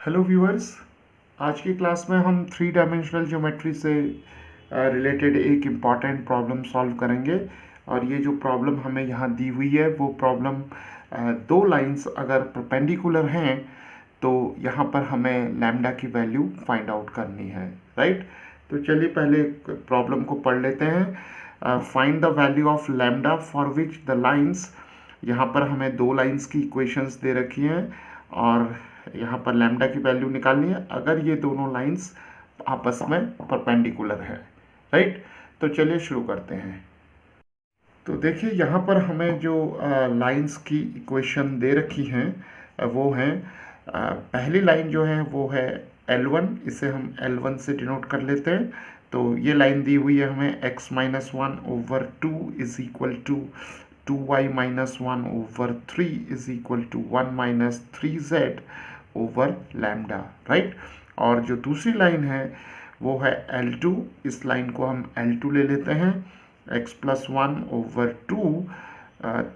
Hello viewers. आज की class में हम थ्री डायमेंशनल ज्योमेट्री से रिलेटेड एक इम्पॉर्टेंट प्रॉब्लम सॉल्व करेंगे। और ये जो प्रॉब्लम हमें यहाँ दी हुई है वो प्रॉब्लम दो लाइंस अगर परपेंडिकुलर हैं तो यहाँ पर हमें लैम्डा की वैल्यू फाइंड आउट करनी है, राइट। तो चलिए पहले प्रॉब्लम को पढ़ लेते हैं। Find the value of lambda for which the lines, यहाँ पर हमें दो लाइंस की इक्वेशंस दे रखी हैं और यहाँ पर लैम्डा की वैल्यू निकालनी है अगर ये दोनों लाइंस आपस में परपेंडिकुलर है, राइट। तो चलिए शुरू करते हैं। तो देखिए यहाँ पर हमें जो लाइंस की इक्वेशन दे रखी हैं वो हैं, पहली लाइन जो है वो है L1, इसे हम L1 से डिनोट कर लेते हैं। तो ये लाइन दी हुई है हमें x minus one over two is equal to 2y minus one over three is equal to 1 minus three z over lambda, right. और जो दूसरी लाइन है वो है L2, इस लाइन को हम L2 ले लेते हैं, x plus one over two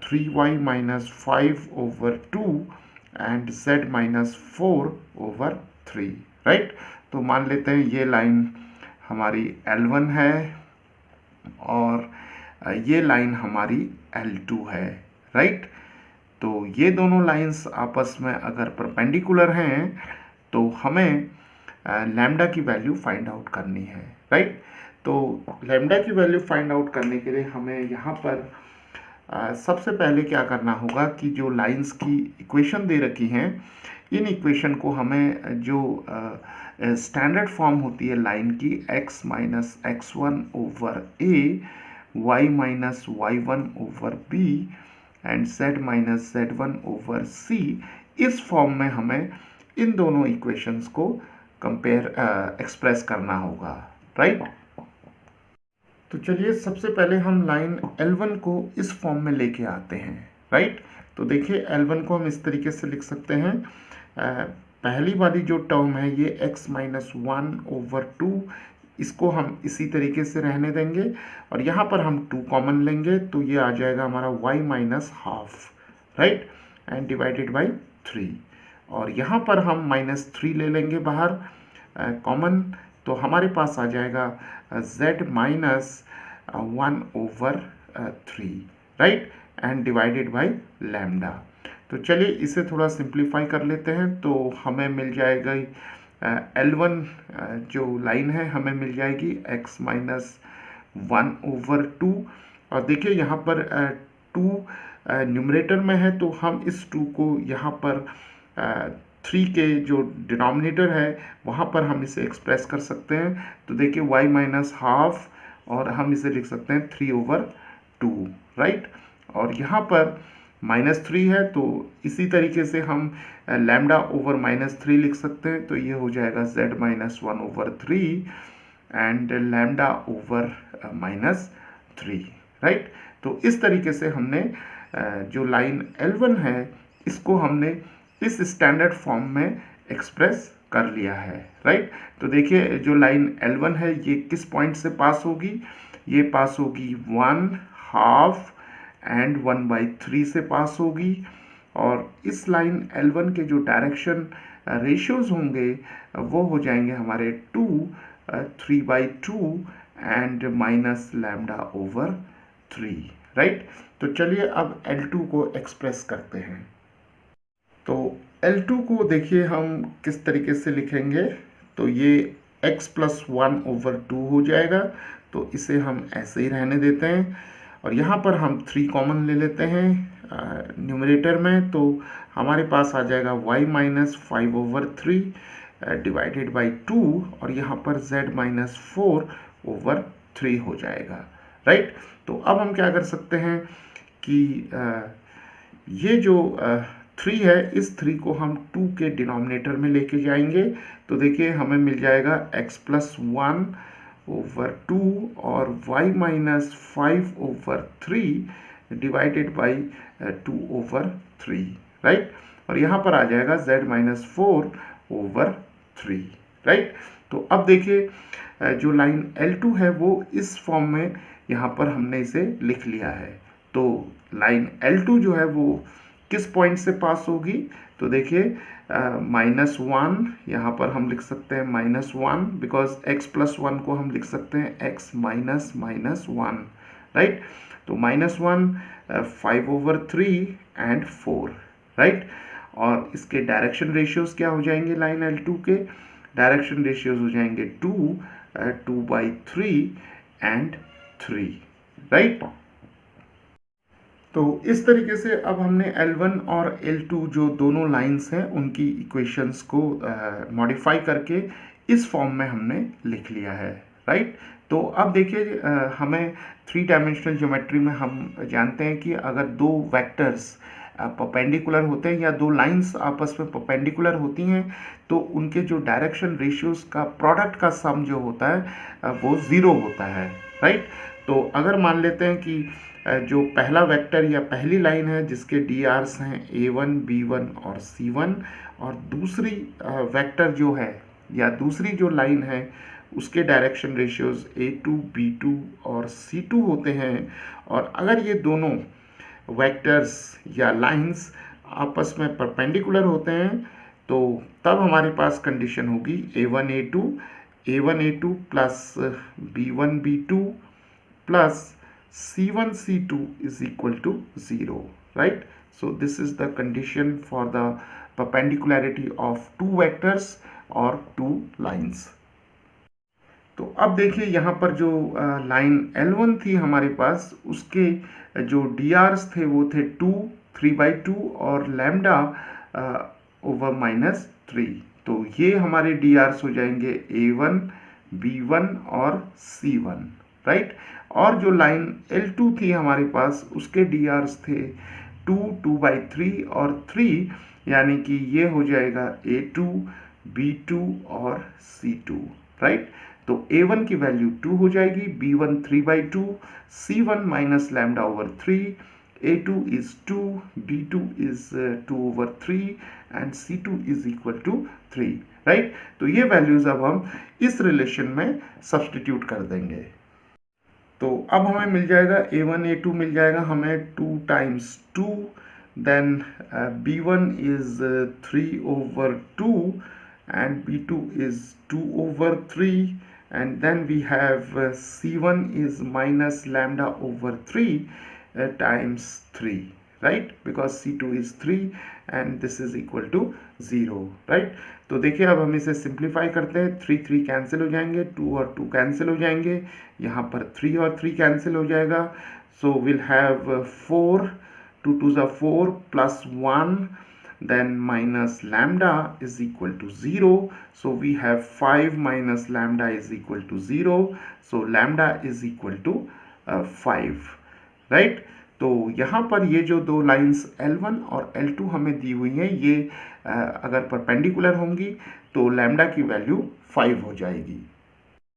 3y minus five over two and z minus four over three, right. तो मान लेते हैं ये लाइन हमारी L1 है और ये लाइन हमारी L2 है, राइट। तो ये दोनों लाइंस आपस में अगर परपेंडिकुलर हैं तो हमें लैम्डा की वैल्यू फाइंड आउट करनी है, राइट। तो लैम्डा की वैल्यू फाइंड आउट करने के लिए हमें यहाँ पर सबसे पहले क्या करना होगा कि जो लाइंस की इक्वेशन दे रखी हैं इन इक्वेशन को हमें जो स्टैंडर्ड फॉर्म होती है लाइन की x minus x one over a, y minus y one over b and z minus z one over c, इस फॉर्म में हमें इन दोनों इक्वेशंस को कंपेयर एक्सप्रेस करना होगा, राइट। तो चलिए सबसे पहले हम लाइन L1 को इस फॉर्म में लेके आते हैं, राइट। तो देखिए L1 को हम इस तरीके से लिख सकते हैं, पहली वाली जो टर्म है ये x minus one over two, इसको हम इसी तरीके से रहने देंगे और यहाँ पर हम 2 कॉमन लेंगे तो ये आ जाएगा हमारा y minus half, right, and divided by 3। और यहाँ पर हम माइनस 3 ले लेंगे बाहर कॉमन, तो हमारे पास आ जाएगा z minus one over three, right, and divided by lambda. तो चलिए इसे थोड़ा सिंप्लीफाई कर लेते हैं तो हमें मिल जाएगा L1 जो लाइन है हमें मिल जाएगी x minus one over two. और देखिए यहाँ पर 2 न्यूमरेटर में है तो हम इस 2 को यहाँ पर 3 के जो डिनोमिनेटर है वहाँ पर हम इसे एक्सप्रेस कर सकते हैं। तो देखिए y माइनस हाफ और हम इसे लिख सकते हैं 3 ओवर टू, राइट। और यहाँ पर माइनस थ्री है तो इसी तरीके से हम लैम्डा ओवर माइनस थ्री लिख सकते हैं, तो ये हो जाएगा z minus one over three and lambda over minus three, right. तो इस तरीके से हमने जो लाइन L1 है इसको हमने इस स्टैंडर्ड फॉर्म में एक्सप्रेस कर लिया है, राइट। तो देखिए जो लाइन L1 है ये किस पॉइंट से पास होगी, ये पास होगी 1 हाफ एंड 1/3 से पास होगी। और इस लाइन L1 के जो डायरेक्शन रेशियोज होंगे वो हो जाएंगे हमारे 2 3/2 and minus lambda over 3, right. तो चलिए अब L2 को एक्सप्रेस करते हैं। तो L2 को देखिए हम किस तरीके से लिखेंगे, तो ये x plus one over two हो जाएगा, तो इसे हम ऐसे ही रहने देते हैं। और यहाँ पर हम 3 कॉमन ले लेते हैं न्यूमरेटर में, तो हमारे पास आ जाएगा y minus five over three divided by 2 और यहाँ पर z minus four over three हो जाएगा, राइट। तो अब हम क्या कर सकते हैं कि ये जो 3 है इस 3 को हम 2 के डिनोमिनेटर में लेके जाएंगे, तो देखिए हमें मिल जाएगा x plus one over two और y minus five over three divided by 2 over three, right. और यहाँ पर आ जाएगा z minus four over three, right. तो अब देखिए जो लाइन L2 है वो इस फॉर्म में यहाँ पर हमने इसे लिख लिया है। तो लाइन L2 जो है वो किस पॉइंट से पास होगी, तो देखिए -1, यहाँ पर हम लिख सकते हैं -1 बिकॉज x+1 को हम लिख सकते हैं x माइनस -1, राइट। तो -1, 5/3 एंड 4, राइट। और इसके डायरेक्शन रेशियोज क्या हो जाएंगे लाइन L2 के? डायरेक्शन रेशियोज हो जाएंगे 2/3 एंड 3, राइट। तो इस तरीके से अब हमने L1 और L2 जो दोनों लाइंस हैं उनकी इक्वेशंस को मॉडिफाई करके इस फॉर्म में हमने लिख लिया है, राइट। तो अब देखिए हमें 3 डायमेंशनल ज्योमेट्री में हम जानते हैं कि अगर दो वेक्टर्स परपेंडिकुलर होते हैं या दो लाइंस आपस में परपेंडिकुलर होती हैं तो उनके जो डायरेक्शन रेशियोज का प्रोडक्ट का सम जो होता है वो 0 होता है, राइट। तो अगर मान लेते हैं कि जो पहला वेक्टर या पहली लाइन है जिसके DRs हैं A1, B1 और C1 और दूसरी वेक्टर जो है या दूसरी जो लाइन है उसके डायरेक्शन रेशियोज A2, B2 और C2 होते हैं, और अगर ये दोनों वेक्टर्स या लाइंस आपस में परपेंडिकुलर होते हैं तो तब हमारे पास कंडीशन होगी A1A2 plus B1B2 plus C1C2 is equal to 0, right? So this is the condition for the perpendicularity of two vectors or two lines. तो अब देखिए यहाँ पर जो लाइन L1 थी हमारे पास उसके जो DRs थे वो थे 2, 3/2 और लैम्डा ओवर -3। तो ये हमारे DRs हो जाएंगे A1, B1 और C1, राइट। और जो लाइन L2 थी हमारे पास उसके DRs थे 2, 2/3 और 3, यानी कि ये हो जाएगा A2, B2 और C2, राइट। तो A1 की वैल्यू 2 हो जाएगी, B1 3/2, C1 minus lambda over 3, A2 is 2, B2 is 2/3 and C2 is equal to 3, right. तो ये वैल्यूज अब हम इस रिलेशन में सब्सटीट्यूट कर देंगे। तो अब हमें मिल जाएगा A1 A2 मिल जाएगा हमें 2 times 2, then B1 is 3/2 and B2 is 2/3, and then we have C1 is minus lambda over 3 times 3, right, because C2 is 3 and this is equal to 0, right। तो देखिए अब हम इसे सिंप्लीफाई करते हैं, 3 3 कैंसिल हो जाएंगे, 2 और 2 कैंसिल हो जाएंगे, यहाँ पर 3 और 3 कैंसिल हो जाएगा, so will have 4, 2 2s are 4 plus 1, then minus lambda is equal to 0, so we have 5 minus lambda is equal to 0, so lambda is equal to 5, right। तो यहाँ पर ये जो दो लाइंस L1 और L2 हमें दी हुई हैं ये अगर परपेंडिकुलर होंगी तो लैम्डा की वैल्यू 5 हो जाएगी।